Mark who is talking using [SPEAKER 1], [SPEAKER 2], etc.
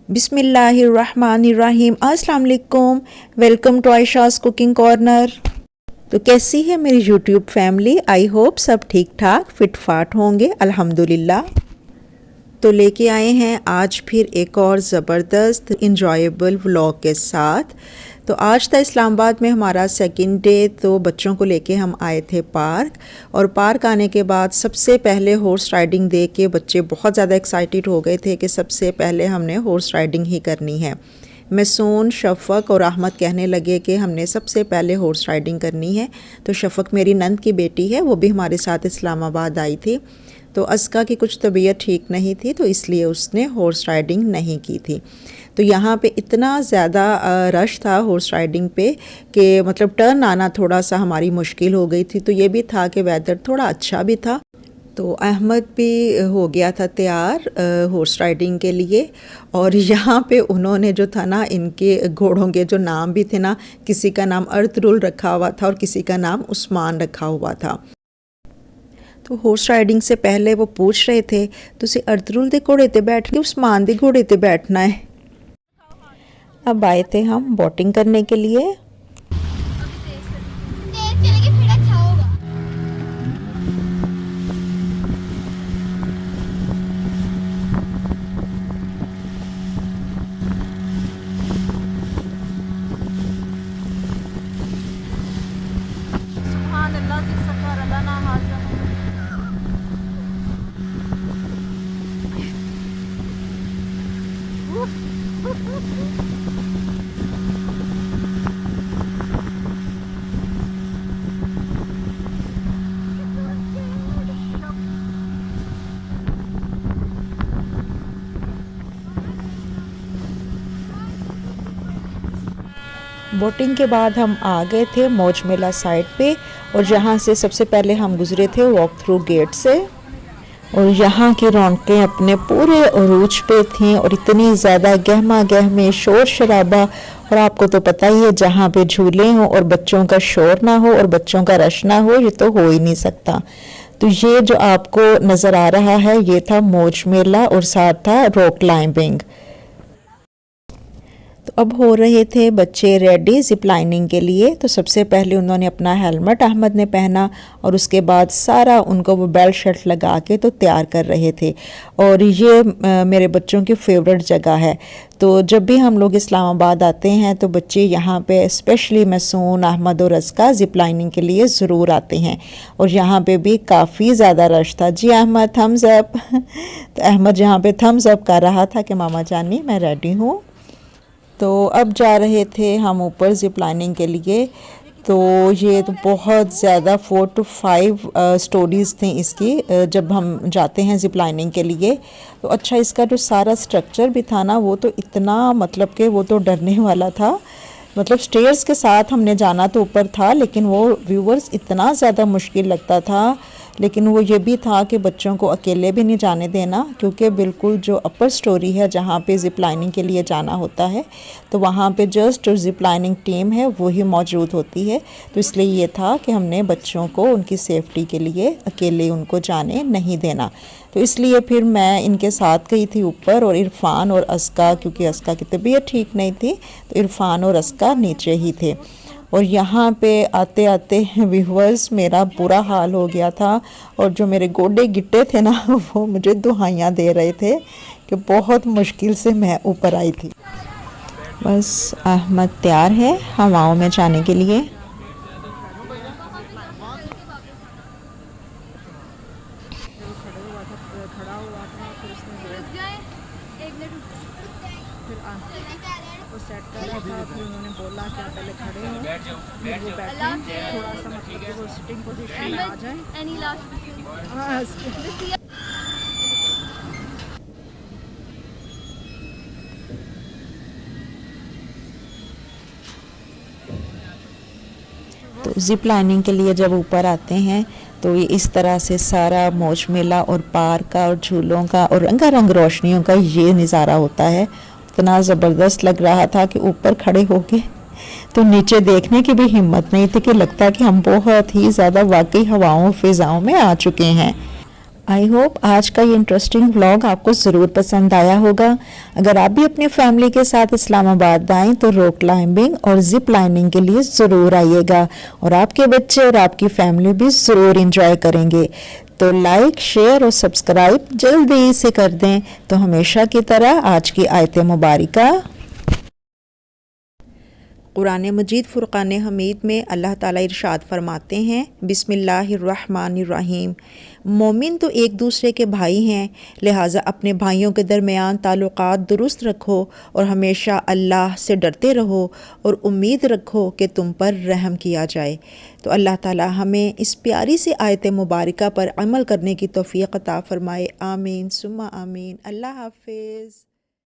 [SPEAKER 1] बिस्मिल्लाहिर्रहमानिर्रहीम। अस्सलाम वालेकुम। Welcome to Ayesha's cooking corner. तो कैसी है मेरी यूट्यूब फैमिली? आई होप सब ठीक ठाक फिट फाट होंगे, अल्हम्दुलिल्लाह। तो लेके आए हैं आज फिर एक और ज़बरदस्त इंजॉयबल व्लॉग के साथ। तो आज था इस्लामाबाद में हमारा सेकंड डे। तो बच्चों को लेके हम आए थे पार्क, और पार्क आने के बाद सबसे पहले हॉर्स राइडिंग देख के बच्चे बहुत ज़्यादा एक्साइटेड हो गए थे कि सबसे पहले हमने हॉर्स राइडिंग ही करनी है। मैसून, शफ़क़ और अहमद कहने लगे कि हमने सबसे पहले हॉर्स राइडिंग करनी है। तो शफ़क़ मेरी नंद की बेटी है, वो भी हमारे साथ इस्लामाबाद आई थी। तो अस्का की कुछ तबीयत ठीक नहीं थी, तो इसलिए उसने हॉर्स राइडिंग नहीं की थी। तो यहाँ पे इतना ज़्यादा रश था हॉर्स राइडिंग पे कि मतलब टर्न आना थोड़ा सा हमारी मुश्किल हो गई थी। तो ये भी था कि वेदर थोड़ा अच्छा भी था। तो अहमद भी हो गया था तैयार हॉर्स राइडिंग के लिए। और यहाँ पे उन्होंने जो था ना, इनके घोड़ों के जो नाम भी थे ना, किसी का नाम अर्तुरुल रखा हुआ था और किसी का नाम उस्मान रखा हुआ था। तो हॉर्स राइडिंग से पहले वो पूछ रहे थे, तुसी अर्तुरुल दे घोड़े ते बैठ के उस्मान दे घोड़े ते बैठना है। अब आए थे हम बोटिंग करने के लिए। बोटिंग के बाद हम आ गए थे मौज मेला साइड पे, और जहाँ से सबसे पहले हम गुजरे थे वॉक थ्रू गेट से। और यहाँ की रौनकें अपने पूरे अरूज पे थीं, और इतनी ज़्यादा गहमा गहमे शोर शराबा। और आपको तो पता ही है, जहाँ पे झूले हों और बच्चों का शोर ना हो और बच्चों का रश ना हो, ये तो हो ही नहीं सकता। तो ये जो आपको नज़र आ रहा है, ये था मौज मेला, और साथ था रॉक क्लाइंबिंग। तो अब हो रहे थे बच्चे रेडी जिप लाइनिंग के लिए। तो सबसे पहले उन्होंने अपना हेलमेट अहमद ने पहना, और उसके बाद सारा उनको वो बेल्ट शर्ट लगा के तो तैयार कर रहे थे। और ये मेरे बच्चों की फेवरेट जगह है। तो जब भी हम लोग इस्लामाबाद आते हैं तो बच्चे यहाँ पे स्पेशली मैसून, अहमद और अस्का जिप लाइनिंग के लिए ज़रूर आते हैं। और यहाँ पे भी काफ़ी ज़्यादा रश था। जी अहमद थम्स अप। तो अहमद यहाँ पे थम्स अप कर रहा था कि मामा जानी मैं रेडी हूँ। तो अब जा रहे थे हम ऊपर जिप लाइनिंग के लिए। तो ये तो बहुत ज़्यादा 4 to 5 स्टोरीज़ थी इसकी जब हम जाते हैं जिप लाइनिंग के लिए। तो अच्छा, इसका जो सारा स्ट्रक्चर भी था ना, वो तो इतना मतलब कि वो तो डरने वाला था। मतलब स्टेयर्स के साथ हमने जाना तो ऊपर था, लेकिन वो व्यूवर्स इतना ज़्यादा मुश्किल लगता था। लेकिन वो ये भी था कि बच्चों को अकेले भी नहीं जाने देना, क्योंकि बिल्कुल जो अपर स्टोरी है जहाँ पे जिप लाइनिंग के लिए जाना होता है, तो वहाँ पे जस्ट जिप लाइनिंग टीम है वो ही मौजूद होती है। तो इसलिए ये था कि हमने बच्चों को उनकी सेफ्टी के लिए अकेले उनको जाने नहीं देना। तो इसलिए फिर मैं इनके साथ गई थी ऊपर, और इरफान और अस्का, क्योंकि अस्का की तबीयत ठीक नहीं थी, तो इरफान और अस्का नीचे ही थे। और यहाँ पे आते आते व्यूअर्स मेरा बुरा हाल हो गया था, और जो मेरे गोडे गिट्टे थे ना, वो मुझे दुहाइयाँ दे रहे थे कि बहुत मुश्किल से मैं ऊपर आई थी। बस अहमद तैयार है हवाओं में जाने के लिए।
[SPEAKER 2] सेट कर रहा था, फिर उन्होंने बोला कि आप पहले खड़े हो, फिर वो बैठे, थोड़ा सा मतलब कि वो सिटिंग पोजीशन में आ जाए।
[SPEAKER 1] तो जिप लाइनिंग के लिए जब ऊपर आते हैं तो ये इस तरह से सारा मौज मेला और पार्क का और झूलों का और रंगारंग रोशनियों का ये नज़ारा होता है। इतना ज़बरदस्त लग रहा था कि ऊपर खड़े होके तो नीचे देखने की भी हिम्मत नहीं थी, कि लगता कि हम बहुत ही ज़्यादा वाकई हवाओं फिज़ाओं में आ चुके हैं। आई होप आज का ये इंटरेस्टिंग व्लॉग आपको ज़रूर पसंद आया होगा। अगर आप भी अपनी फैमिली के साथ इस्लामाबाद आएँ तो रॉक क्लाइंबिंग और जिप लाइनिंग के लिए ज़रूर आइएगा और आपके बच्चे और आपकी फैमिली भी ज़रूर इंजॉय करेंगे। तो लाइक, शेयर और सब्सक्राइब जल्दी से कर दें। तो हमेशा की तरह आज की आयत मुबारका कुरान मजीद फ़ुरक़ान हमीद में अल्लाह ताला इरशाद फरमाते हैं, बिस्मिल्लाहिर्रहमानिर्रहीम। मोमिन तो एक दूसरे के भाई हैं, लिहाजा अपने भाइयों के दरमियान ताल्लुक़ात दुरुस्त रखो और हमेशा अल्लाह से डरते रहो और उम्मीद रखो कि तुम पर रहम किया जाए। तो अल्लाह ताला हमें इस प्यारी सी आयत मुबारका पर अमल करने की तौफ़ीक़ अता फ़रमाए। आमीन सुम्मा आमीन। अल्लाह हाफ़िज़।